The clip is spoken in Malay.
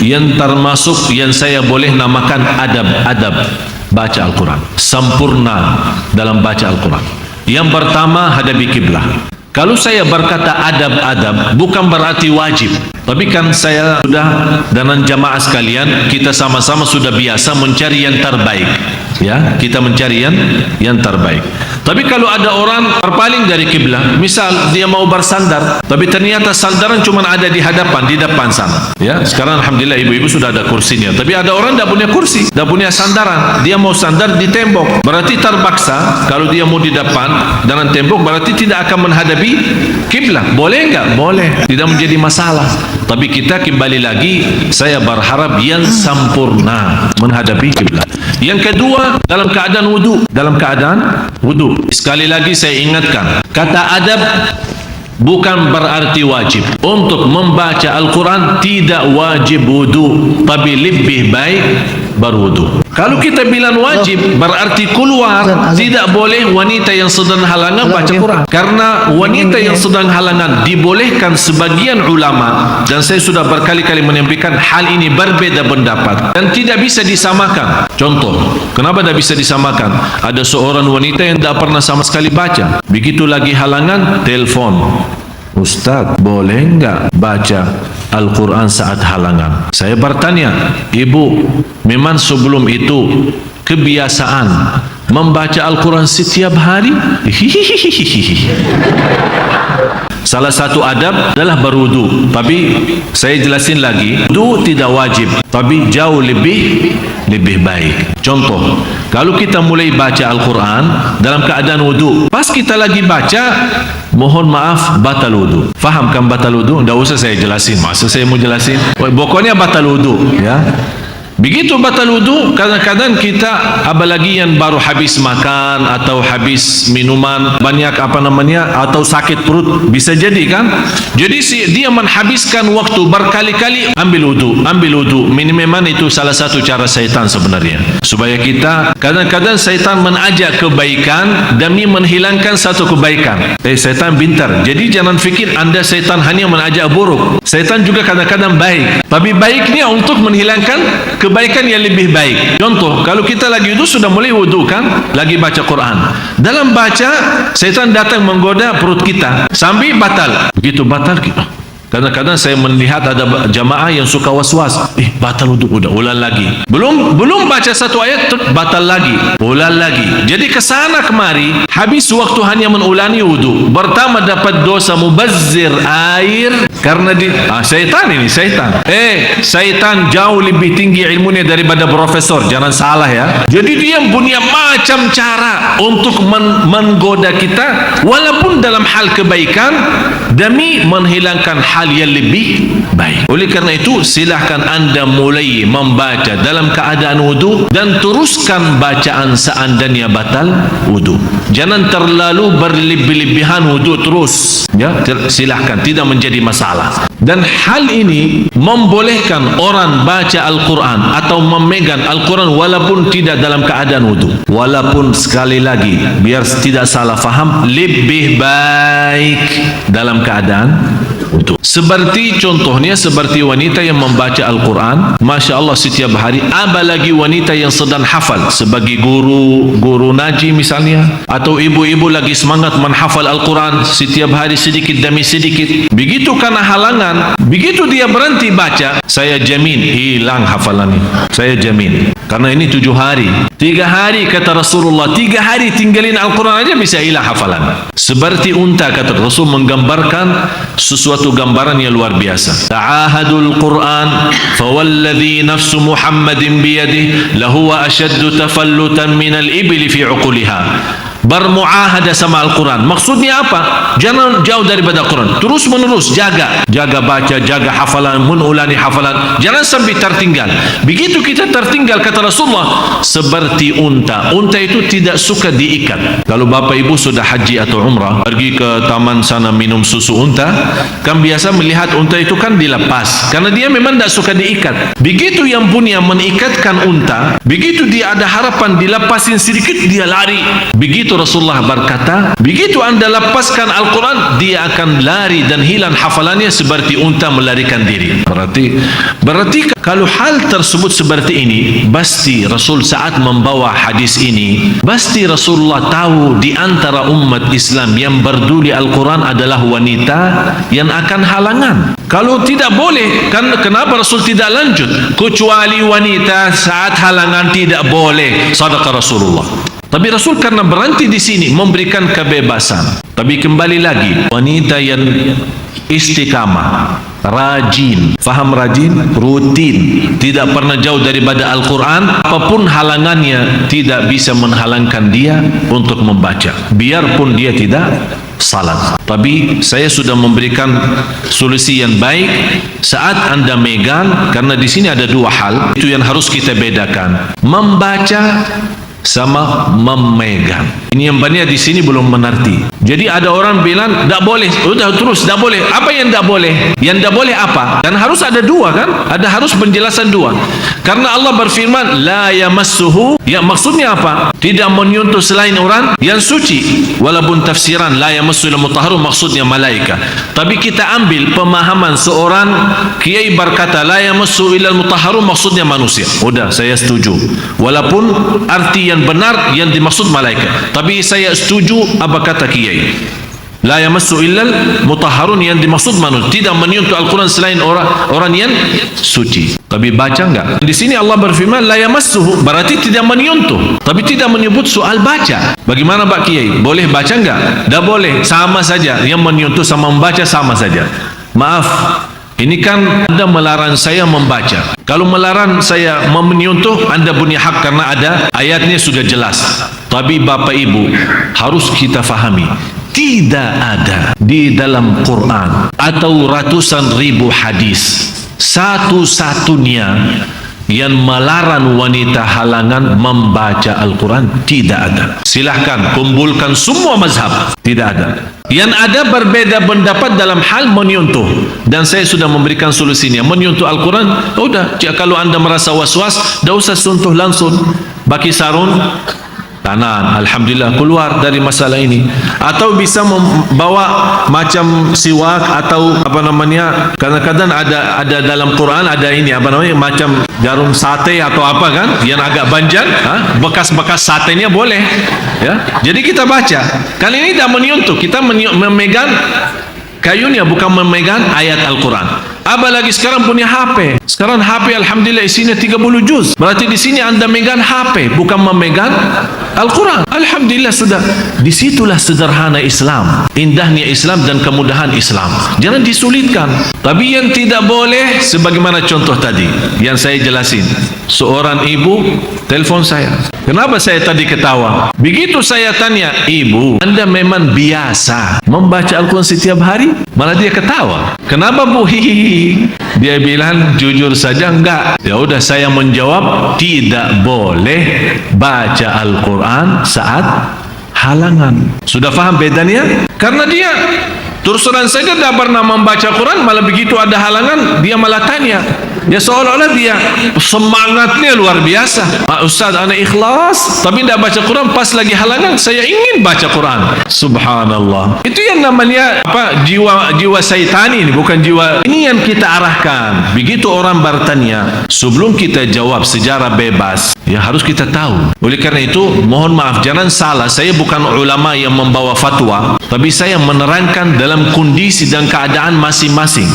yang termasuk yang saya boleh namakan adab-adab baca Al-Quran, sempurna dalam baca Al-Quran. Yang pertama, hadapi kiblah. Kalau saya berkata adab-adab, bukan berarti wajib. Tapi kan saya sudah dan jamaah sekalian, kita sama-sama sudah biasa mencari yang terbaik. Ya, kita mencari yang terbaik. Tapi kalau ada orang berpaling dari kiblah, misal dia mau bersandar, tapi ternyata sandaran cuma ada di depan sana. Ya, sekarang alhamdulillah ibu-ibu sudah ada kursinya. Tapi ada orang tidak punya kursi, tidak punya sandaran. Dia mau sandar di tembok. Berarti terpaksa kalau dia mau di depan dengan tembok, berarti tidak akan menghadapi kiblah. Boleh enggak? Boleh. Tidak menjadi masalah. Tapi kita kembali lagi, saya berharap yang sempurna menghadapi kiblah. Yang kedua, dalam keadaan wudu. Dalam keadaan wudu. Sekali lagi saya ingatkan, kata adab bukan berarti wajib. Untuk membaca Al-Quran tidak wajib wudu, tapi lebih baik berwudu. Kalau kita bilang wajib, berarti keluar. Tidak boleh wanita yang sedang halangan baca Quran. Karena wanita yang sedang halangan dibolehkan sebagian ulama, dan saya sudah berkali-kali menyampaikan hal ini berbeda pendapat dan tidak bisa disamakan. Contoh, kenapa tidak bisa disamakan? Ada seorang wanita yang tidak pernah sama sekali baca. Begitu lagi halangan, telepon. Ustaz, boleh enggak baca Al-Quran saat halangan? Saya bertanya, ibu, memang sebelum itu kebiasaan membaca Al-Quran setiap hari? Salah satu adab adalah berwudu. Tapi saya jelasin lagi, wudu tidak wajib, tapi jauh lebih baik. Contoh, kalau kita mulai baca Al-Quran dalam keadaan wudu, pas kita lagi baca, mohon maaf, batal wudu. Faham kan batal wudu? Tidak usah saya jelasin. Maksud saya mau jelasin, pokoknya batal wudu, ya. Begitu batal wudu, kadang-kadang kita, apalagi yang baru habis makan atau habis minuman banyak atau sakit perut, bisa jadi kan? Jadi dia menghabiskan waktu berkali-kali ambil wudu. Memang itu salah satu cara syaitan sebenarnya, supaya kita, kadang-kadang syaitan mengajak kebaikan demi menghilangkan satu kebaikan. Syaitan pintar. Jadi jangan fikir Anda syaitan hanya mengajak buruk. Syaitan juga kadang-kadang baik, tapi baiknya untuk menghilangkan kebaikan yang lebih baik. Contoh, kalau kita lagi wudu, sudah mulai wudu kan, lagi baca Quran. Dalam baca, syaitan datang menggoda perut kita sampai batal. Begitu batal kita, kadang-kadang saya melihat ada jamaah yang suka was-was. Batal wudu, udah ulang lagi. Belum baca satu ayat, batal lagi, ulang lagi. Jadi kesana kemari, habis waktu hanya mengulangi wudu. Pertama dapat dosa mubazzir air, karena syaitan ini, syaitan jauh lebih tinggi ilmunya daripada profesor, jangan salah ya. Jadi dia punya macam cara untuk menggoda kita, walaupun dalam hal kebaikan, demi menghilangkan hal yang lebih baik. Oleh karena itu, silahkan Anda mulai membaca dalam keadaan wudu dan teruskan bacaan seandainya batal wudu. Jangan terlalu berlebih-lebihan wudu terus, ya. Silahkan, tidak menjadi masalah. Dan hal ini membolehkan orang baca Al-Quran atau memegang Al-Quran walaupun tidak dalam keadaan wudu. Walaupun, sekali lagi, biar tidak salah faham, lebih baik dalam keadaan wudu. Seperti contohnya, seperti wanita yang membaca Al-Quran, Masya Allah, setiap hari. Apalagi wanita yang sedang hafal, sebagai guru naji misalnya, atau ibu-ibu lagi semangat menghafal Al-Quran setiap hari sedikit demi sedikit. Begitu karena halangan, begitu dia berhenti baca, saya jamin hilang hafalannya. Saya jamin. Karena ini 7 hari. 3 hari kata Rasulullah, 3 hari tinggalin Al-Quran aja bisa hilang hafalan. Seperti unta, kata Rasul, menggambarkan sesuatu gambaran yang luar biasa. Ta'ahadul Quran fawalladhi nafsu Muhammadin biyadih lahuwa ashaddu tafallutan minal ibli fi uquliha. Bermuahadah sama Al-Quran. Maksudnya apa? Jangan jauh daripada Quran. Terus menerus jaga baca, jaga hafalan, mengulangi hafalan. Jangan sampai tertinggal. Begitu kita tertinggal, kata Rasulullah, seperti unta. Unta itu tidak suka diikat. Kalau bapak ibu sudah haji atau umrah, pergi ke taman sana minum susu unta, kan biasa melihat unta itu kan dilepas, karena dia memang tidak suka diikat. Begitu yang punya mengikatkan unta, begitu dia ada harapan dilepasin sedikit, dia lari. Begitu Begitu Rasulullah berkata, begitu anda lepaskan Al-Quran, dia akan lari dan hilang hafalannya seperti unta melarikan diri. Berarti kalau hal tersebut seperti ini, pasti Rasul saat membawa hadis ini, pasti Rasulullah tahu di antara umat Islam yang berduli Al-Quran adalah wanita yang akan halangan. Kalau tidak boleh, kan kenapa Rasul tidak lanjut? Kecuali wanita saat halangan tidak boleh. Sadaqa Rasulullah. Tapi Rasul karena berhenti di sini memberikan kebebasan. Tapi kembali lagi, wanita yang istiqamah, rajin, faham rajin, rutin, tidak pernah jauh daripada Al-Quran, apapun halangannya tidak bisa menghalangkan dia untuk membaca, biarpun dia tidak salat. Tapi saya sudah memberikan solusi yang baik saat anda megang, karena di sini ada dua hal itu yang harus kita bedakan, membaca sama memegang. Ini yang banyak di sini belum mengerti. Jadi ada orang bilang tak boleh, udah terus tak boleh. Apa yang tak boleh? Yang tak boleh apa? Dan harus ada dua kan? Harus penjelasan dua. Karena Allah berfirman la yamassuhu, ya maksudnya apa? Tidak menyentuh selain orang yang suci. Walaupun tafsiran la yamassu illa mutahharun maksudnya malaikat. Tapi kita ambil pemahaman seorang kiai berkata la yamassu illa mutahharun maksudnya manusia. Udah, saya setuju. Walaupun arti yang benar yang dimaksud malaikat, tapi saya setuju apa kata kiai. La yamassu illal mutahharun yang dimaksud manusia, tidak menyentuh Al-Quran selain orang yang suci. Tapi baca enggak? Di sini Allah berfirman la yamassuhu, berarti tidak menyentuh, tapi tidak menyebut soal baca. Bagaimana Pak Kiai? Boleh baca enggak? Tak boleh, sama saja. Yang menyentuh sama membaca sama saja. Maaf, ini kan anda melarang saya membaca. Kalau melarang saya menyentuh, anda punya hak karena ada ayatnya sudah jelas. Tapi Bapak Ibu harus kita fahami, tidak ada di dalam Quran atau ratusan ribu hadis satu-satunya yang melarang wanita halangan membaca Al-Quran. Tidak ada. Silahkan kumpulkan semua mazhab, tidak ada. Yang ada berbeda pendapat dalam hal menyentuh, dan saya sudah memberikan solusinya. Menyentuh Al-Quran, udah, kalau anda merasa was-was, tidak usah sentuh langsung. Baki sarung kanan, alhamdulillah keluar dari masalah ini. Atau bisa membawa macam siwak atau apa namanya, kadang-kadang ada dalam Quran ada ini apa namanya, macam jarum sate atau apa kan, yang agak banjan, bekas-bekas satenya boleh ya. Jadi kita baca. Kali ini tidak menyentuh, kita memegang kayunya, bukan memegang ayat Al-Quran. Apalagi sekarang punya HP. Sekarang HP alhamdulillah isinya 30 juz. Berarti di sini anda megang HP, bukan memegang Al-Quran. Alhamdulillah sudah. Disitulah sederhana Islam, indahnya Islam dan kemudahan Islam. Jangan disulitkan. Tapi yang tidak boleh, sebagaimana contoh tadi yang saya jelasin. Seorang ibu telepon saya. Kenapa saya tadi ketawa? Begitu saya tanya, ibu, anda memang biasa membaca Al-Quran setiap hari? Malah dia ketawa. Kenapa Bu? Hihihi. Dia bilang jujur saja enggak. Ya udah, saya menjawab tidak boleh baca Al-Quran saat halangan. Sudah faham bedanya? Karena dia terus terang saja tidak pernah membaca Quran, malah begitu ada halangan dia malah tanya. Ya seolah-olah dia semangatnya luar biasa. Ustaz, ana ikhlas tapi tidak baca Quran, pas lagi halangan saya ingin baca Quran. Subhanallah. Itu yang namanya apa? Jiwa syaitani ini, bukan jiwa. Ini yang kita arahkan. Begitu orang bertanya, sebelum kita jawab secara bebas, ya harus kita tahu. Oleh karena itu, mohon maaf, jangan salah. Saya bukan ulama yang membawa fatwa, tapi saya menerangkan dalam kondisi dan keadaan masing-masing.